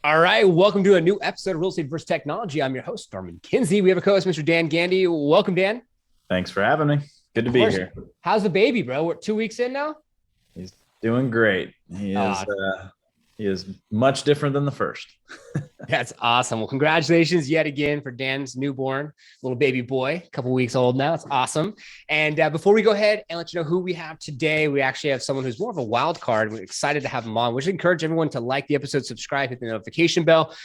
All right, welcome to a new episode of Real Estate vs. Technology. I'm your host, Norman Kinsey. We have a co-host, Mr. Dan Gandy. Welcome, Dan. Thanks for having me. Good to be here. How's the baby, bro? We're 2 weeks in now. He's doing great. He is much different than the first. That's awesome. Well, congratulations yet again for Dan's newborn little baby boy, a couple weeks old now. It's awesome. And before we go ahead and let you know who we have today, we actually have someone who's more of a wild card. We're excited to have him on. We should encourage everyone to like the episode, subscribe, hit the notification bell.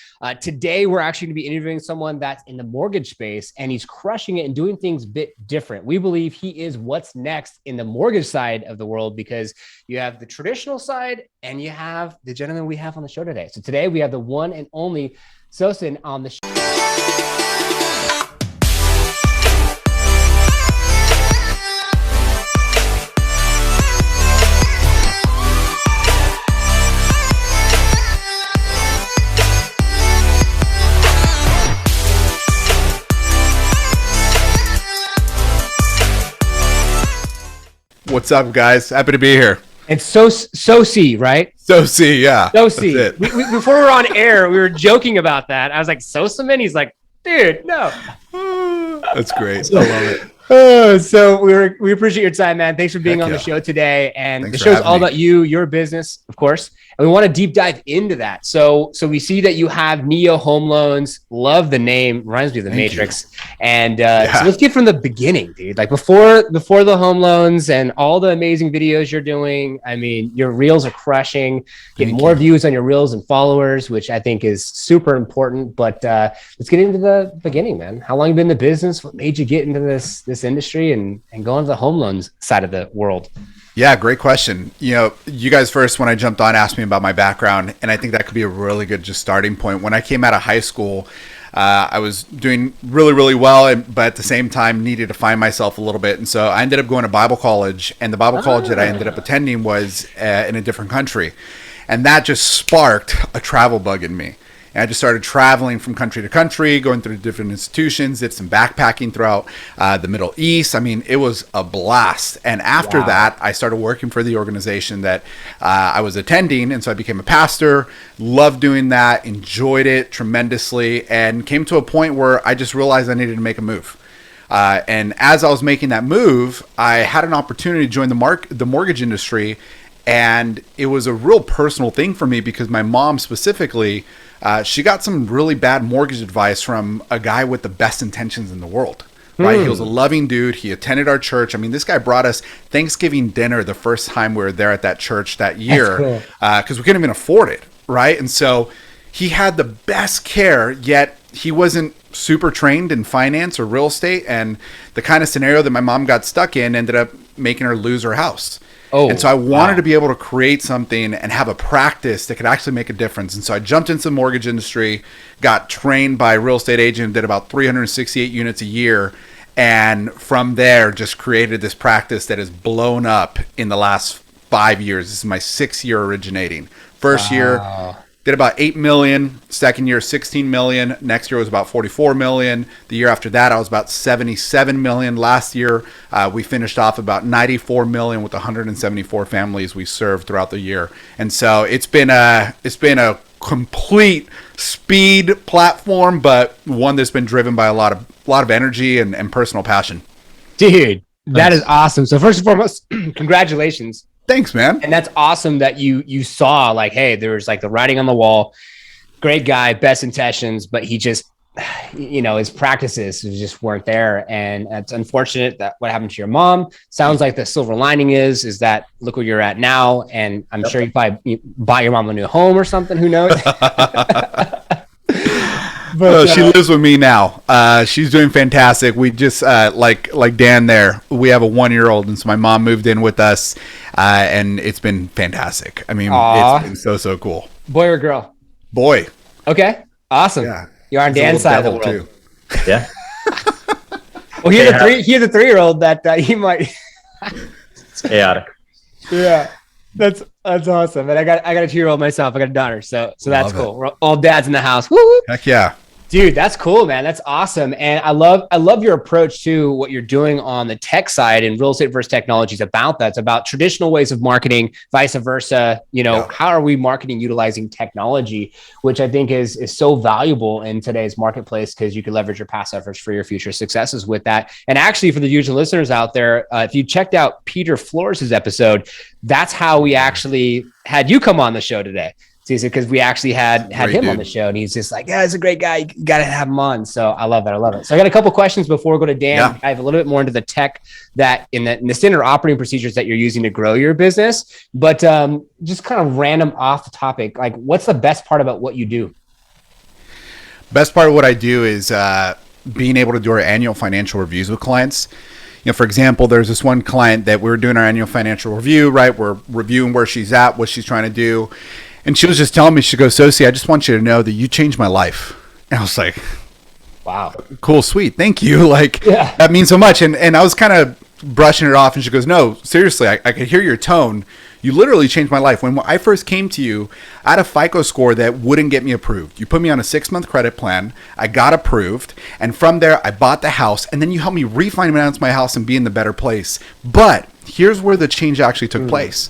Today, we're actually going to be interviewing someone that's in the mortgage space, and he's crushing it and doing things a bit different. We believe he is what's next in the mortgage side of the world, because you have the traditional side and you have the gentleman we have on the show today. So today we have the one and only Sosi on the show. What's up, guys? Happy to be here. And Sosi, right? Sosi, yeah. Sosi. Before we were on air, we were joking about that. I was like, Sosiman? He's like, dude, no. That's great. I love it. So we appreciate your time, man. Thanks for being on the show today. And the show's all about you, your business, of course. And we want to deep dive into that. So we see that you have Neo Home Loans. Love the name. Reminds me of the Matrix. And so let's get from the beginning, dude. Like before the home loans and all the amazing videos you're doing. I mean, your reels are crushing. Getting more views on your reels and followers, which I think is super important. But let's get into the beginning, man. How long have you been in the business? What made you get into this industry and go into the home loans side of the world? Yeah, great question. You know, you guys first, when I jumped on, asked me about my background, and I think that could be a really good just starting point. When I came out of high school, I was doing really, really well, but at the same time needed to find myself a little bit. And so I ended up going to Bible college, and the Bible college that I ended up attending was in a different country. And that just sparked a travel bug in me. And I just started traveling from country to country, going through different institutions, did some backpacking throughout the Middle East. I mean, it was a blast. And after that, I started working for the organization that I was attending. And so I became a pastor, loved doing that, enjoyed it tremendously, and came to a point where I just realized I needed to make a move. And as I was making that move, I had an opportunity to join the mortgage industry. And it was a real personal thing for me because my mom specifically, she got some really bad mortgage advice from a guy with the best intentions in the world, right? He was a loving dude. He attended our church. I mean, this guy brought us Thanksgiving dinner the first time we were there at that church that year because we couldn't even afford it, right? And so he had the best care, yet he wasn't super trained in finance or real estate. And the kind of scenario that my mom got stuck in ended up making her lose her house. And so I wanted to be able to create something and have a practice that could actually make a difference. And so I jumped into the mortgage industry, got trained by a real estate agent, did about 368 units a year. And from there, just created this practice that has blown up in the last 5 years. This is my 6th year originating. First year, did about 8 million. Second year, 16 million. Next year was about 44 million. The year after that, I was about 77 million. Last year, we finished off about 94 million with 174 families we served throughout the year. And so it's been a complete speed platform, but one that's been driven by a lot of energy and personal passion. Dude, that is awesome. So first and foremost, congratulations. Thanks, man. And that's awesome that you saw like, hey, there's like the writing on the wall. Great guy, best intentions, but he just, his practices just weren't there. And it's unfortunate that what happened to your mom. Sounds like the silver lining is that look where you're at now. And I'm sure you probably bought your mom a new home or something. Who knows? But she lives with me now. She's doing fantastic. We just like Dan there. We have a 1-year-old, and so my mom moved in with us, and it's been fantastic. I mean, it's been so cool. Boy or girl? Boy. Okay, awesome. Yeah. You're on Dan's side of the world too. Yeah. Well, he's a 3-year-old that he might. It's chaotic. Yeah. That's awesome. And I got a 2-year-old myself. I got a daughter. So that's cool. We're all dads in the house. Woo! Heck yeah. Dude, that's cool, man. That's awesome. And I love your approach to what you're doing on the tech side and real estate versus technology is about that. It's about traditional ways of marketing, vice versa. How are we marketing utilizing technology, which I think is so valuable in today's marketplace because you can leverage your past efforts for your future successes with that. And actually, for the usual listeners out there, if you checked out Peter Flores' episode, that's how we actually had you come on the show today. Because we actually had him on the show, and he's just like, yeah, he's a great guy. You got to have him on. So I love that. So I got a couple questions before we go to Dan. I have a little bit more into the tech that in the standard operating procedures that you're using to grow your business, but just kind of random off the topic. Like, what's the best part about what you do? Best part of what I do is being able to do our annual financial reviews with clients. For example, there's this one client that we're doing our annual financial review, right? We're reviewing where she's at, what she's trying to do. And she was just telling me, she goes, Sosi, I just want you to know that you changed my life. And I was like, wow, cool, sweet. Thank you. That means so much. And I was kind of brushing it off. And she goes, no, seriously, I could hear your tone. You literally changed my life. When I first came to you, I had a FICO score that wouldn't get me approved. You put me on a 6-month credit plan. I got approved. And from there, I bought the house. And then you helped me refinance my house and be in the better place. But here's where the change actually took place.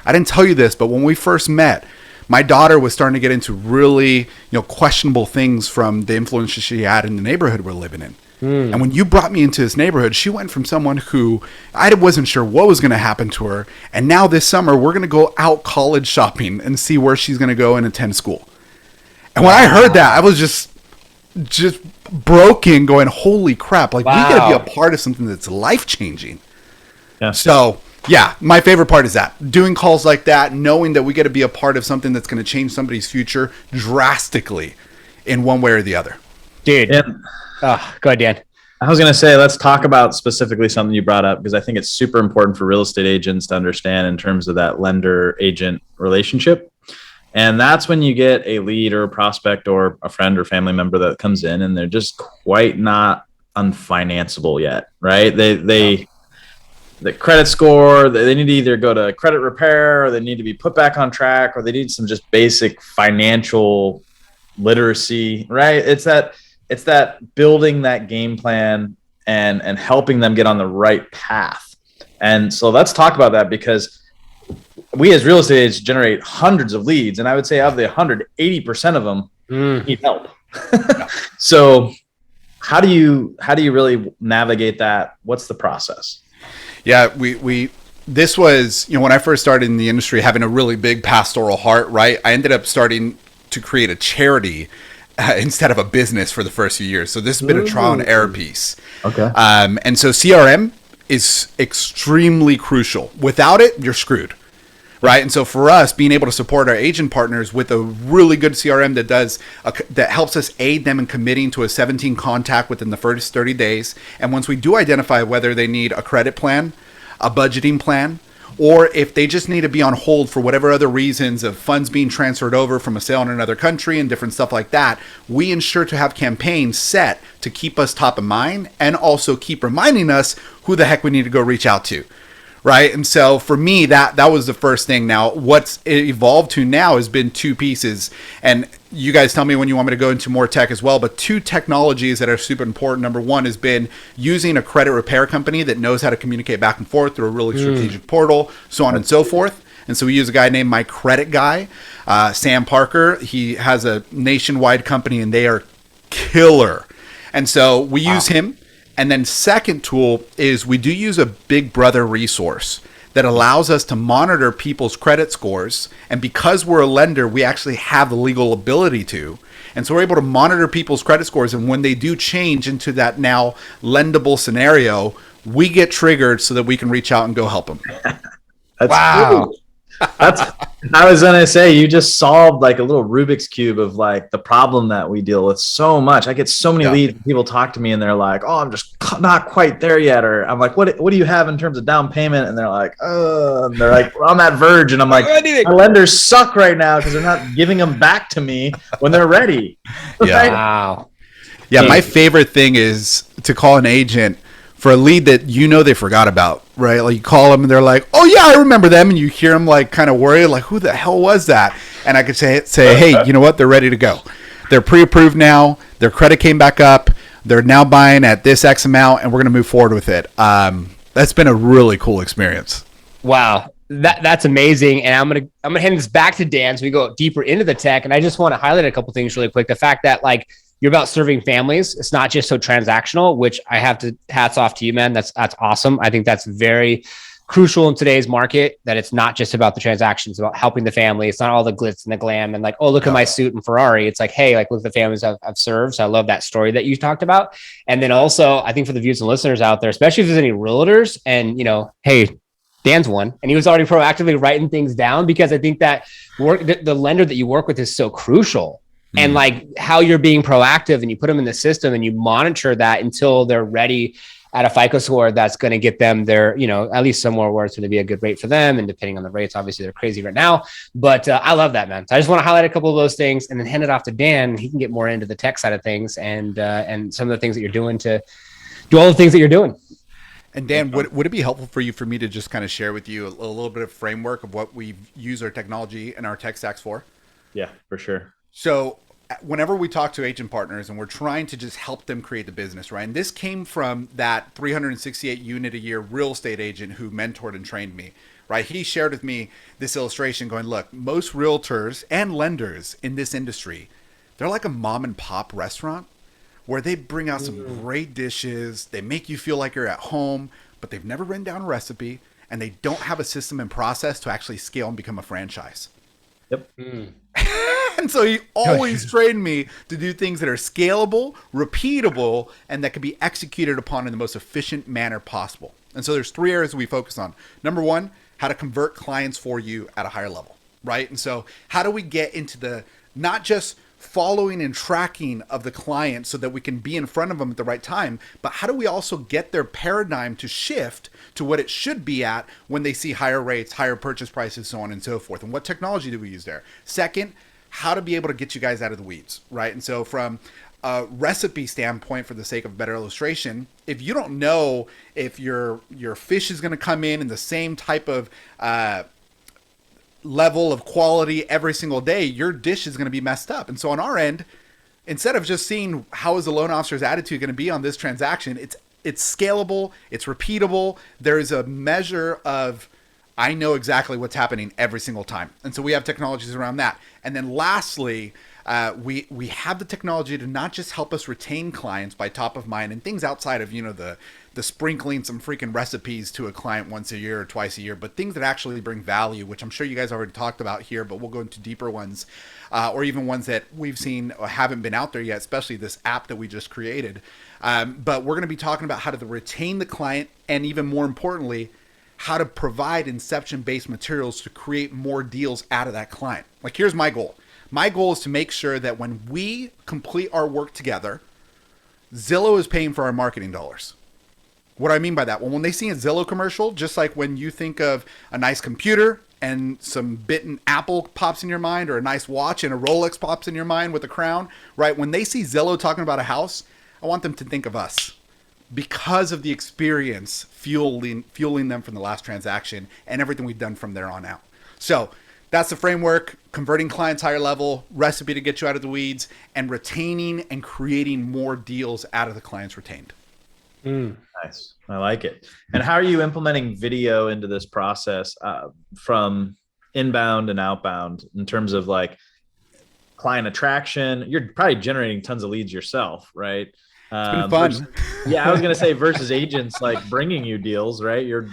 I didn't tell you this, but when we first met, my daughter was starting to get into really, questionable things from the influence she had in the neighborhood we're living in. And when you brought me into this neighborhood, she went from someone who I wasn't sure what was going to happen to her. And now this summer, we're going to go out college shopping and see where she's going to go and attend school. And when I heard that, I was just broken going, holy crap. We got to be a part of something that's life-changing. Yeah. So... yeah, my favorite part is that doing calls like that, knowing that we get to be a part of something that's going to change somebody's future drastically in one way or the other. Dude. Go ahead, Dan. I was going to say, let's talk about specifically something you brought up, because I think it's super important for real estate agents to understand in terms of that lender agent relationship. And that's when you get a lead or a prospect or a friend or family member that comes in and they're just quite not unfinanceable yet, right? The credit score, they need to either go to credit repair, or they need to be put back on track, or they need some just basic financial literacy, right? It's that building that game plan and helping them get on the right path. And so let's talk about that, because we as real estate agents generate hundreds of leads. And I would say of the 100, 80% of them need help. So how do you really navigate that? What's the process? Yeah, this was, when I first started in the industry, having a really big pastoral heart, right? I ended up starting to create a charity instead of a business for the first few years. So this has been a trial and error piece. Okay. And so CRM is extremely crucial. Without it, you're screwed, right? And so for us, being able to support our agent partners with a really good CRM that helps us aid them in committing to a 17 contact within the first 30 days. And once we do identify whether they need a credit plan, a budgeting plan, or if they just need to be on hold for whatever other reasons of funds being transferred over from a sale in another country and different stuff like that, we ensure to have campaigns set to keep us top of mind and also keep reminding us who the heck we need to go reach out to. Right. And so for me, that was the first thing. Now, what's it evolved to now has been two pieces. And you guys tell me when you want me to go into more tech as well. But two technologies that are super important. Number one has been using a credit repair company that knows how to communicate back and forth through a really strategic portal, so on and so forth. And so we use a guy named My Credit Guy, Sam Parker. He has a nationwide company and they are killer. And so we use him. And then second tool is we do use a Big Brother resource that allows us to monitor people's credit scores. And because we're a lender, we actually have the legal ability to. And so we're able to monitor people's credit scores. And when they do change into that now lendable scenario, we get triggered so that we can reach out and go help them. Wow. I was going to say, you just solved like a little Rubik's Cube of like the problem that we deal with so much. I get so many leads. People talk to me and they're like, oh, I'm just not quite there yet. Or I'm like, what do you have in terms of down payment? And they're like, and they're like, well, I'm at Verge. And I'm like, my lenders suck right now because they're not giving them back to me when they're ready. Yeah. Right? Wow. Yeah. My favorite thing is to call an agent for a lead that they forgot about, right? Like you call them and they're like, oh yeah, I remember them. And you hear them like kind of worried, like who the hell was that? And I could say, hey, you know what? They're ready to go. they're pre-approved now. Their credit came back up. They're now buying at this X amount, and we're going to move forward with it. That's been a really cool experience. Wow. That's amazing. And I'm gonna hand this back to Dan so we go deeper into the tech. And I just want to highlight a couple things really quick. The fact that like you're about serving families. It's not just so transactional, which I have to hats off to you, man. That's awesome. I think that's very crucial in today's market, that it's not just about the transactions, about helping the family. It's not all the glitz and the glam and like, oh, look at my suit and Ferrari. It's like, hey, like look at the families I've served. So I love that story that you talked about. And then also I think for the viewers and listeners out there, especially if there's any realtors and, you know, hey, Dan's one, and he was already proactively writing things down, because I think that the lender that you work with is so crucial. And like how you're being proactive and you put them in the system and you monitor that until they're ready at a FICO score that's going to get them their, you know, at least somewhere where it's going to be a good rate for them. And depending on the rates, obviously they're crazy right now, but I love that, man. So I just want to highlight a couple of those things and then hand it off to Dan. He can get more into the tech side of things and some of the things that you're doing to do all the things that you're doing. And Dan, would it be helpful for me to just kind of share with you a little bit of framework of what we've used our technology and our tech stacks for? Yeah, for sure. So whenever we talk to agent partners and we're trying to just help them create the business, right? And this came from that 368 unit a year real estate agent who mentored and trained me, right? He shared with me this illustration going, look, most realtors and lenders in this industry, they're like a mom and pop restaurant where they bring out some great dishes. They make you feel like you're at home, but they've never written down a recipe and they don't have a system and process to actually scale and become a franchise. Yep. And so he always trained me to do things that are scalable, repeatable, and that can be executed upon in the most efficient manner possible. And so there's 3 areas we focus on. Number 1, how to convert clients for you at a higher level, right? And so how do we get into the, not just following and tracking of the client so that we can be in front of them at the right time, but how do we also get their paradigm to shift to what it should be at when they see higher rates, higher purchase prices, so on and so forth? And what technology do we use there? Second, how to be able to get you guys out of the weeds, right? And so from a recipe standpoint, for the sake of better illustration, if you don't know if your fish is going to come in the same type of level of quality every single day, your dish is going to be messed up. And so on our end, instead of just seeing how is the loan officer's attitude going to be on this transaction, it's scalable, it's repeatable. There is a measure of, I know exactly what's happening every single time. And so we have technologies around that. And then lastly, we have the technology to not just help us retain clients by top of mind and things outside of, you know, the sprinkling some freaking recipes to a client once a year or twice a year, but things that actually bring value, which I'm sure you guys already talked about here, but we'll go into deeper ones, or even ones that we've seen or haven't been out there yet, especially this app that we just created. But we're going to be talking about how to retain the client, and even more importantly, how to provide inception-based materials to create more deals out of that client. Like, here's my goal. My goal is to make sure that when we complete our work together, Zillow is paying for our marketing dollars. What do I mean by that? Well, when they see a Zillow commercial, just like when you think of a nice computer and some bitten Apple pops in your mind, or a nice watch and a Rolex pops in your mind with a crown, right? When they see Zillow talking about a house, I want them to think of us because of the experience fueling them from the last transaction and everything we've done from there on out. So that's the framework: converting clients higher level, recipe to get you out of the weeds, and retaining and creating more deals out of the clients retained. Nice. I like it. And how are you implementing video into this process from inbound and outbound in terms of like client attraction? You're probably generating tons of leads yourself, right? It's been fun. Yeah, I was going to say versus agents like bringing you deals, right? You're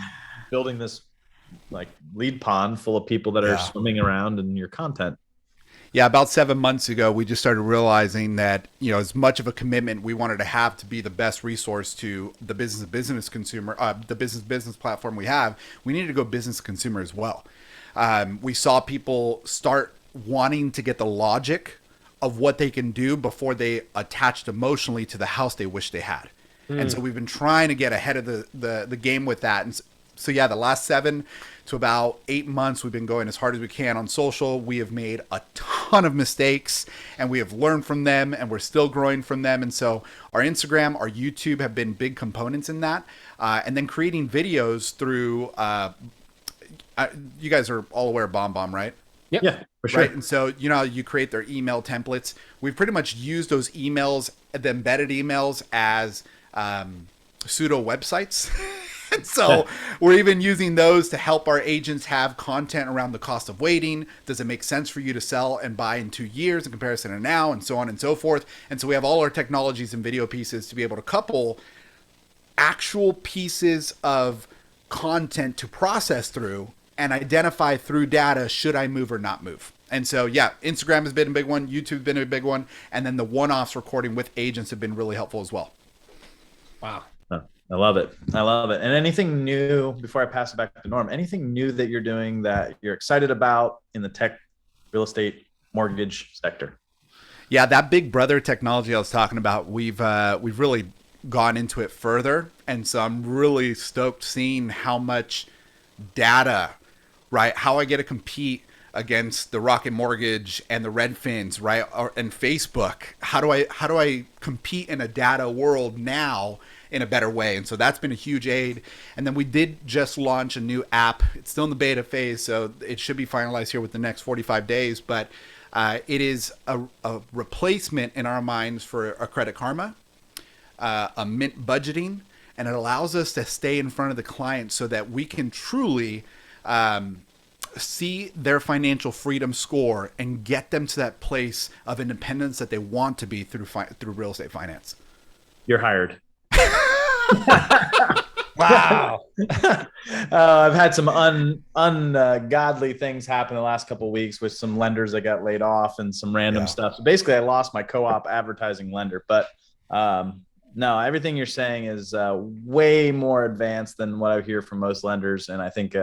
building this like lead pond full of people that are swimming around in your content. Yeah, about 7 months ago, we just started realizing that, you know, as much of a commitment we wanted to have to be the best resource to the business consumer, the business platform we have, we needed to go business to consumer as well. We saw people start wanting to get the logic of what they can do before they attached emotionally to the house they wish they had. And so we've been trying to get ahead of the game with that. And so yeah, the last 7 to about 8 months, we've been going as hard as we can on social. We have made a ton of mistakes and we have learned from them, and we're still growing from them. And so our Instagram, our YouTube have been big components in that. And then creating videos through, you guys are all aware of BombBomb, right? Yep. Yeah, for sure. Right. And so, you create their email templates. We've pretty much used those emails, the embedded emails, as pseudo websites. And so we're even using those to help our agents have content around the cost of waiting. Does it make sense for you to sell and buy in 2 years in comparison to now, and so on and so forth. And so we have all our technologies and video pieces to be able to couple actual pieces of content to process through and identify through data, should I move or not move? And so, yeah, Instagram has been a big one. YouTube's been a big one. And then the one-offs recording with agents have been really helpful as well. Wow. I love it. I love it. And anything new, before I pass it back to Norm, anything new that you're doing that you're excited about in the tech, real estate, mortgage sector? Yeah, that big brother technology I was talking about, we've really gone into it further. And so I'm really stoked seeing how much data, right? How I get to compete against the Rocket Mortgage and the Redfins, right? And Facebook. How do I compete in a data world now in a better way? And so that's been a huge aid. And then we did just launch a new app. It's still in the beta phase, so it should be finalized here with the next 45 days. But it is a replacement in our minds for a Credit Karma, a Mint budgeting, and it allows us to stay in front of the client so that we can truly see their financial freedom score and get them to that place of independence that they want to be through real estate finance. You're hired. Wow. I've had some ungodly things happen the last couple of weeks with some lenders that got laid off and some random stuff. So basically, I lost my co-op advertising lender. But no, everything you're saying is way more advanced than what I hear from most lenders, and I think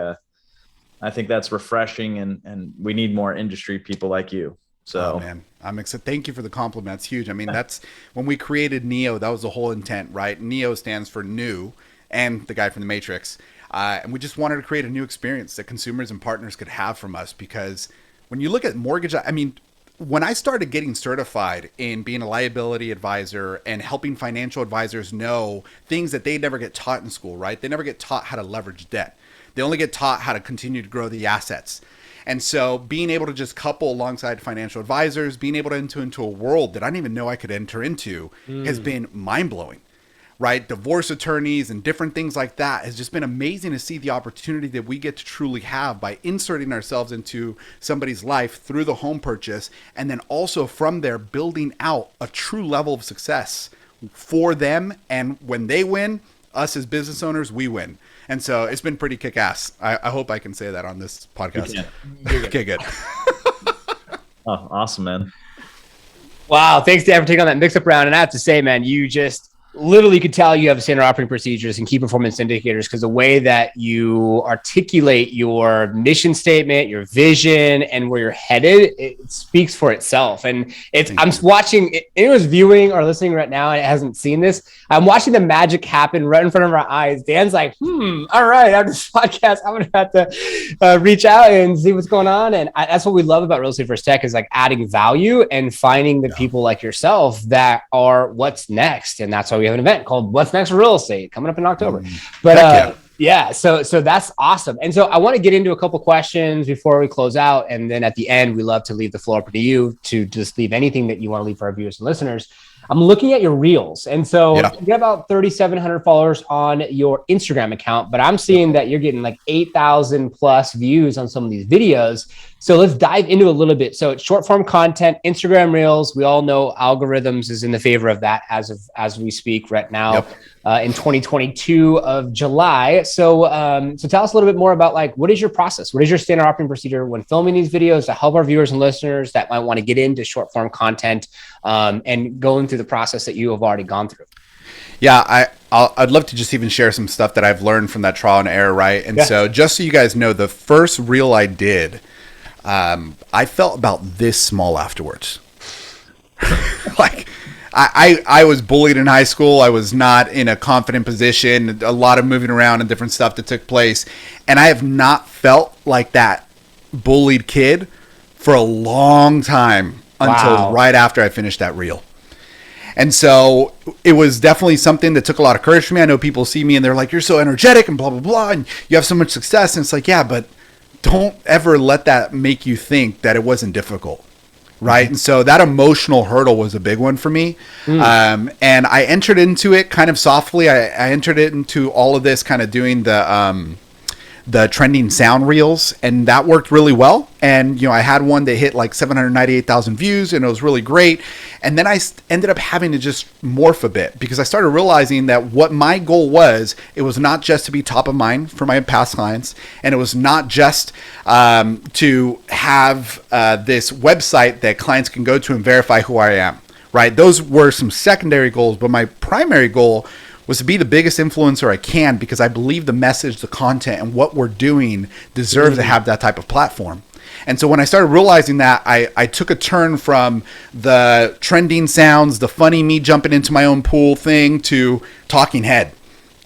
that's refreshing, and we need more industry people like you. So, oh, man, I'm excited. Thank you for the compliment. It's huge. I mean, that's when we created NEO, that was the whole intent, right? NEO stands for new, and the guy from the Matrix. And we just wanted to create a new experience that consumers and partners could have from us, because when you look at mortgage, I mean, when I started getting certified in being a liability advisor and helping financial advisors know things that they never get taught in school, right? They never get taught how to leverage debt. They only get taught how to continue to grow the assets. And so being able to just couple alongside financial advisors, being able to enter into a world that I didn't even know I could enter into has been mind-blowing, right? Divorce attorneys and different things like that has just been amazing to see the opportunity that we get to truly have by inserting ourselves into somebody's life through the home purchase, and then also from there building out a true level of success for them. And when they win, us as business owners, we win. And so it's been pretty kick-ass. I hope I can say that on this podcast. Okay, good. Oh, awesome, man. Wow. Thanks, Dan, for taking on that mix-up round. And I have to say, man, you just literally could tell you have standard operating procedures and key performance indicators, because the way that you articulate your mission statement, your vision, and where you're headed, it speaks for itself. And I'm watching, anyone's viewing or listening right now and hasn't seen this, I'm watching the magic happen right in front of our eyes. Dan's like, all right, after this podcast, I'm going to have to reach out and see what's going on. And that's what we love about Real Estate First Tech, is like adding value and finding the people like yourself that are what's next. And that's why we have an event called What's Next for Real Estate coming up in October. But so that's awesome. And so I want to get into a couple questions before we close out. And then at the end, we love to leave the floor up to you to just leave anything that you want to leave for our viewers and listeners. I'm looking at your reels. And so you have about 3,700 followers on your Instagram account, but I'm seeing that you're getting like 8,000 plus views on some of these videos. So let's dive into a little bit. So it's short form content, Instagram reels. We all know algorithms is in the favor of that as we speak right now in 2022 of July. So tell us a little bit more about like, what is your process? What is your standard operating procedure when filming these videos to help our viewers and listeners that might want to get into short form content and going through the process that you have already gone through? Yeah, I'd love to just even share some stuff that I've learned from that trial and error, right? And so just so you guys know, the first reel I did, I felt about this small afterwards. Like I was bullied in high school. I was not in a confident position, a lot of moving around and different stuff that took place. And I have not felt like that bullied kid for a long time until right after I finished that reel. And so it was definitely something that took a lot of courage for me. I know people see me and they're like, you're so energetic and blah, blah, blah, and you have so much success. And it's like, yeah, but don't ever let that make you think that it wasn't difficult. Right. And so that emotional hurdle was a big one for me. And I entered into it kind of softly. I entered it into all of this kind of doing the trending sound reels, and that worked really well. And, I had one that hit like 798,000 views, and it was really great. And then I ended up having to just morph a bit, because I started realizing that what my goal was, it was not just to be top of mind for my past clients. And it was not just to have this website that clients can go to and verify who I am, right? Those were some secondary goals, but my primary goal was to be the biggest influencer I can, because I believe the message, the content, and what we're doing deserve to have that type of platform. And so when I started realizing that, I took a turn from the trending sounds, the funny me jumping into my own pool thing, to talking head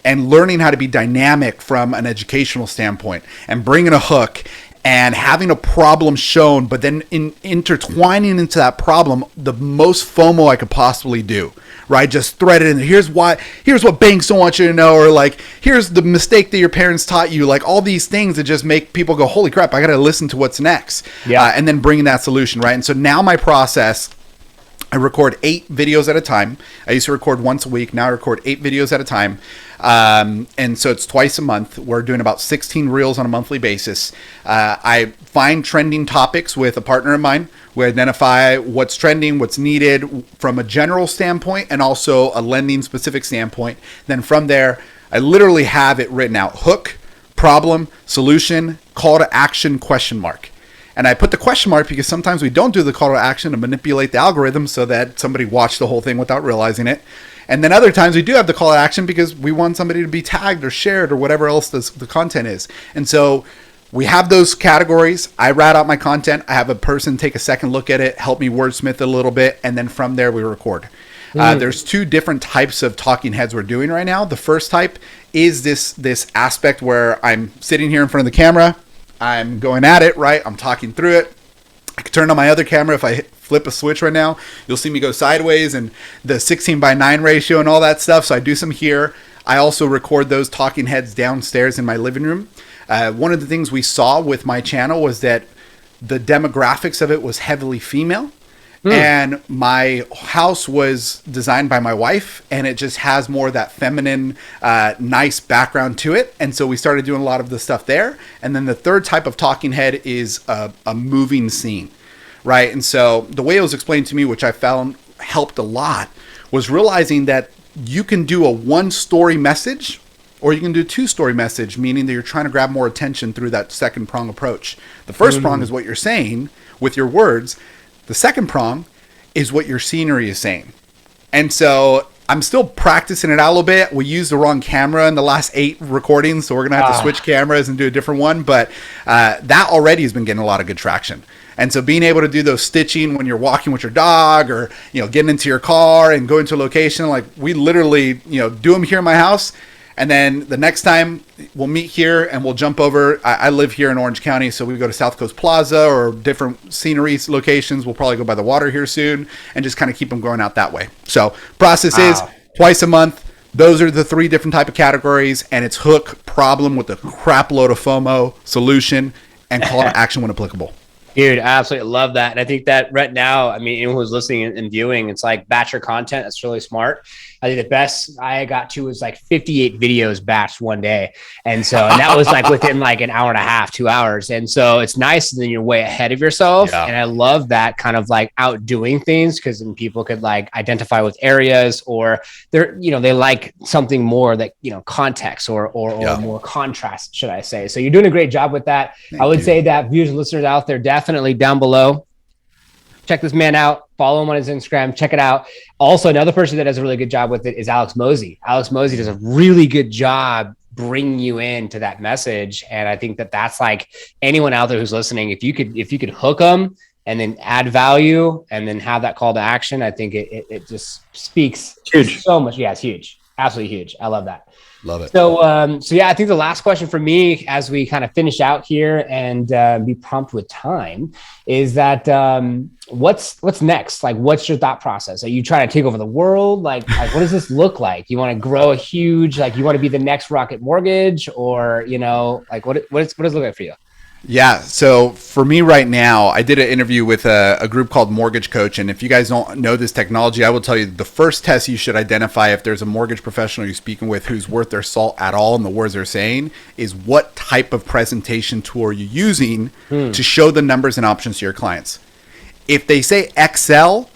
and learning how to be dynamic from an educational standpoint and bringing a hook and having a problem shown, but then intertwining into that problem the most FOMO I could possibly do, right? Just thread it in. Here's what banks don't want you to know, or like, here's the mistake that your parents taught you, like all these things that just make people go, holy crap, I got to listen to what's next. And then bringing that solution, right? And so now my process, I record 8 videos at a time. I used to record once a week. Now I record 8 videos at a time. And so it's twice a month. We're doing about 16 reels on a monthly basis. I find trending topics with a partner of mine. We identify what's trending, what's needed from a general standpoint, and also a lending specific standpoint. Then from there, I literally have it written out: hook, problem, solution, call to action, question mark. And I put the question mark because sometimes we don't do the call to action to manipulate the algorithm so that somebody watched the whole thing without realizing it. And then other times we do have the call to action because we want somebody to be tagged or shared or whatever else the content is. And so we have those categories. I rat out my content. I have a person take a second look at it, help me wordsmith it a little bit, and then from there we record. There's 2 different types of talking heads we're doing right now. The first type is this aspect where I'm sitting here in front of the camera. I'm going at it, right? I'm talking through it. I can turn on my other camera. If I flip a switch right now, you'll see me go sideways, and the 16:9 ratio and all that stuff. So I do some here. I also record those talking heads downstairs in my living room. One of the things we saw with my channel was that the demographics of it was heavily female. And my house was designed by my wife, and it just has more of that feminine, nice background to it. And so we started doing a lot of the stuff there. And then the third type of talking head is a moving scene, right? And so the way it was explained to me, which I found helped a lot, was realizing that you can do a 1-story message, or you can do a 2-story message, meaning that you're trying to grab more attention through that second prong approach. The first prong is what you're saying with your words. The second prong is what your scenery is saying. And so I'm still practicing it out a little bit. We used the wrong camera in the last 8 recordings, so we're going to have to switch cameras and do a different one. But that already has been getting a lot of good traction. And so being able to do those stitching when you're walking with your dog, or, getting into your car and going to a location, like we literally, do them here in my house. And then the next time we'll meet here and we'll jump over. I live here in Orange County, so we go to South Coast Plaza or different scenery locations. We'll probably go by the water here soon and just kind of keep them going out that way. So process is twice a month. Those are the 3 different type of categories, and it's hook, problem with a crap load of FOMO, solution, and call to action when applicable. Dude, I absolutely love that. And I think that right now, I mean, anyone who's listening and viewing, it's like batch your content. That's really smart. I think the best I got to was like 58 videos batched one day. And that was like within like an hour and a half, 2 hours. And so it's nice. And then you're way ahead of yourself. Yeah. And I love that kind of like outdoing things, because then people could like identify with areas, or they're, they like something more that, context or more contrast, should I say. So you're doing a great job with that. I would say that viewers and listeners out there, definitely down below, check this man out, follow him on his Instagram, check it out. Also, another person that does a really good job with it is Alex Mosey. Alex Mosey does a really good job bringing you into that message. And I think that that's like anyone out there who's listening, if you could hook them and then add value and then have that call to action, I think it just speaks so much. Yeah, it's huge. Absolutely huge. I love that. Love it. So yeah, I think the last question for me as we kind of finish out here and be prompt with time is that what's next? Like, what's your thought process? Are you trying to take over the world? Like what does this look like? You want to grow a huge, like you want to be the next Rocket Mortgage, or, like what does it look like for you? Yeah. So for me right now, I did an interview with a group called Mortgage Coach. And if you guys don't know this technology, I will tell you the first test you should identify if there's a mortgage professional you're speaking with who's worth their salt at all in the words they're saying is what type of presentation tool are you using to show the numbers and options to your clients. If they say Excel,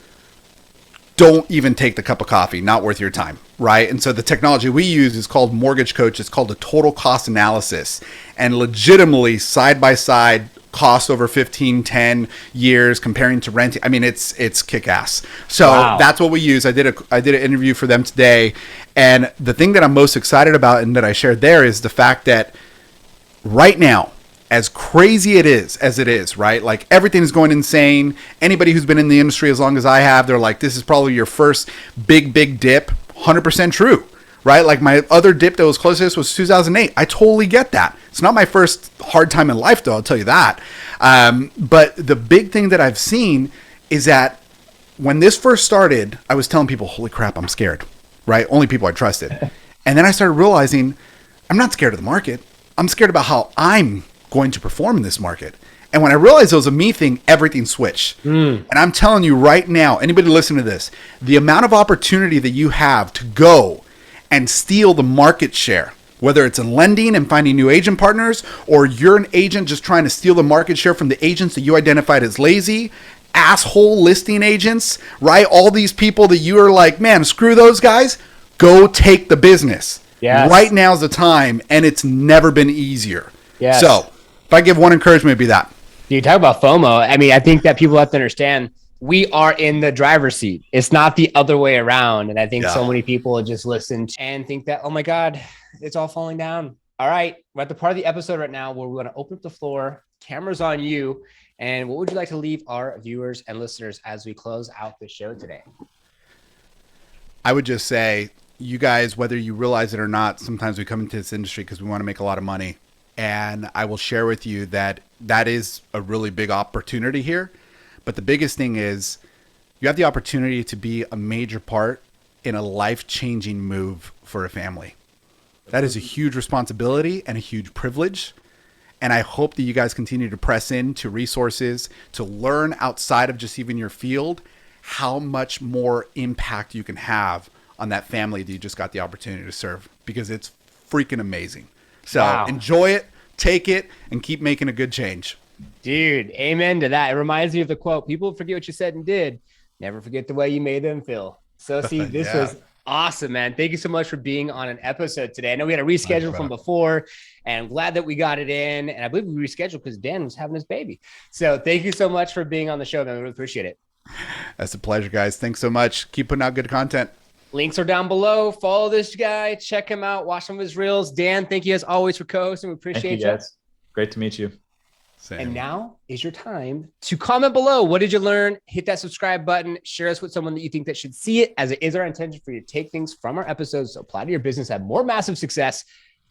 don't even take the cup of coffee, not worth your time, right? And so the technology we use is called Mortgage Coach. It's called a total cost analysis, and legitimately side by side cost over 15, 10 years comparing to renting. I mean, it's kick ass. So That's what we use. I did an interview for them today. And the thing that I'm most excited about and that I shared there is the fact that right now, as crazy as it is, right? Like everything is going insane. Anybody who's been in the industry as long as I have, they're like, this is probably your first big dip. 100% true, right? Like my other dip that was closest was 2008. I totally get that. It's not my first hard time in life though, I'll tell you that. But the big thing that I've seen is that when this first started, I was telling people, holy crap, I'm scared, right? Only people I trusted. And then I started realizing I'm not scared of the market. I'm scared about how I'm going to perform in this market. And when I realized it was a me thing, everything switched. And I'm telling you right now, anybody listening to this, the amount of opportunity that you have to go and steal the market share, whether it's in lending and finding new agent partners, or you're an agent just trying to steal the market share from the agents that you identified as lazy, asshole listing agents, right? All these people that you are like, man, screw those guys. Go take the business. Yes. Right now's the time, and it's never been easier. Yes. So if I give one encouragement, it'd be that. You talk about FOMO. I mean, I think that people have to understand we are in the driver's seat. It's not the other way around. And I think so many people just listen and think that, oh my God, it's all falling down. All right. We're at the part of the episode right now where we're going to open up the floor. Cameras on you. And what would you like to leave our viewers and listeners as we close out the show today? I would just say, you guys, whether you realize it or not, sometimes we come into this industry because we want to make a lot of money. And I will share with you that that is a really big opportunity here. But the biggest thing is you have the opportunity to be a major part in a life-changing move for a family. That is a huge responsibility and a huge privilege. And I hope that you guys continue to press into resources to learn outside of just even your field how much more impact you can have on that family that you just got the opportunity to serve, because it's freaking amazing. So enjoy it, take it, and keep making a good change. Dude, amen to that. It reminds me of the quote, people forget what you said and did. Never forget the way you made them feel. So see, this was awesome, man. Thank you so much for being on an episode today. I know we had to reschedule from before, and I'm glad that we got it in. And I believe we rescheduled because Dan was having his baby. So thank you so much for being on the show, man. We really appreciate it. That's a pleasure, guys. Thanks so much. Keep putting out good content. Links are down below. Follow this guy. Check him out. Watch some of his reels. Dan, thank you as always for co-hosting. We appreciate you. Guys. Great to meet you. Same. And now is your time to comment below. What did you learn? Hit that subscribe button. Share us with someone that you think that should see it, as it is our intention for you to take things from our episodes to apply to your business, have more massive success.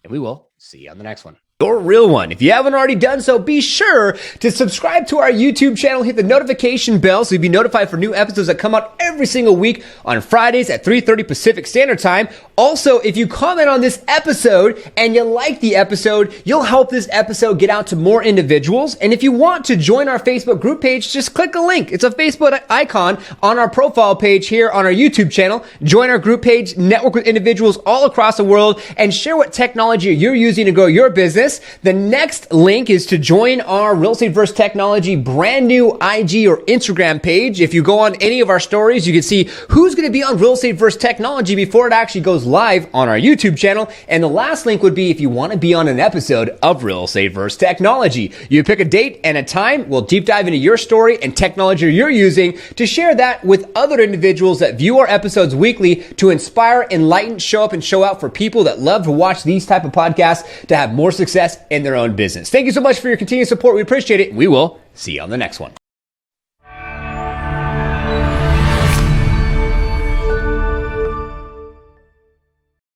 And we will see you on the next one. Your real one. If you haven't already done so, be sure to subscribe to our YouTube channel, hit the notification bell so you'll be notified for new episodes that come out every single week on Fridays at 3:30 Pacific Standard Time. Also, if you comment on this episode and you like the episode, you'll help this episode get out to more individuals. And if you want to join our Facebook group page, just click a link. It's a Facebook icon on our profile page here on our YouTube channel. Join our group page, network with individuals all across the world, and share what technology you're using to grow your business. The next link is to join our Real Estate vs. Technology brand new IG or Instagram page. If you go on any of our stories, you can see who's going to be on Real Estate vs. Technology before it actually goes live on our YouTube channel. And the last link would be if you want to be on an episode of Real Estate vs. Technology. You pick a date and a time. We'll deep dive into your story and technology you're using to share that with other individuals that view our episodes weekly to inspire, enlighten, show up, and show out for people that love to watch these type of podcasts to have more success in their own business. Thank you so much for your continued support. We appreciate it. We will see you on the next one.